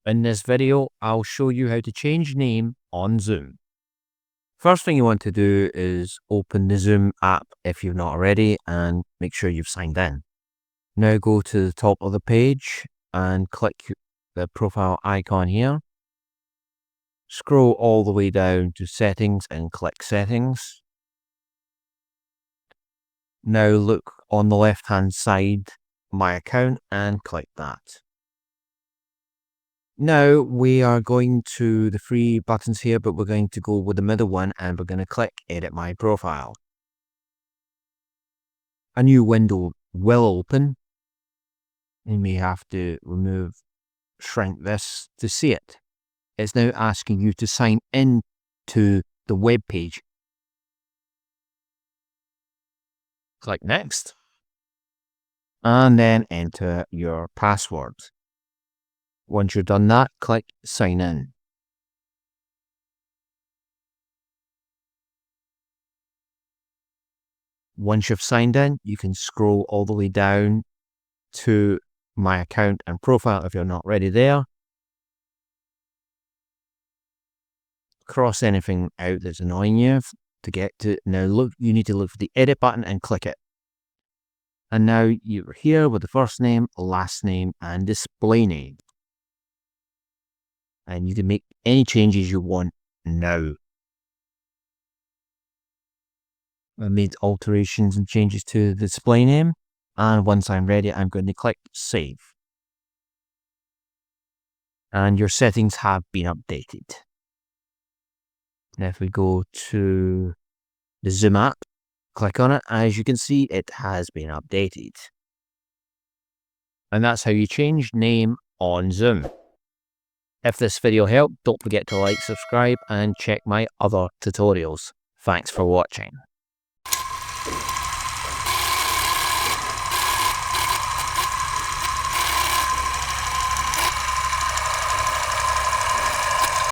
In this video, I'll show you how to change name on Zoom. First thing you want to do is open the Zoom app if you've not already and make sure you've signed in. Now go to the top of the page and click the profile icon here. Scroll all the way down to settings and click settings. Now look on the left hand side, my account, and click that. Now we are going to the three buttons here, but we're going to go with the middle one and we're going to click Edit My Profile. A new window will open. You may have to shrink this to see it. It's now asking you to sign in to the web page. Click Next. And then enter your password. Once you've done that, click Sign In. Once you've signed in, you can scroll all the way down to My Account and Profile if you're not already there. Cross anything out that's annoying you to get to. Now you need to look for the Edit button and click it. And now you're here with the first name, last name, and display name. And you can make any changes you want now. I made alterations and changes to the display name. And once I'm ready, I'm going to click Save. And your settings have been updated. Now if we go to the Zoom app, click on it. As you can see, it has been updated. And that's how you change name on Zoom. If this video helped, don't forget to like, subscribe, and check my other tutorials. Thanks for watching.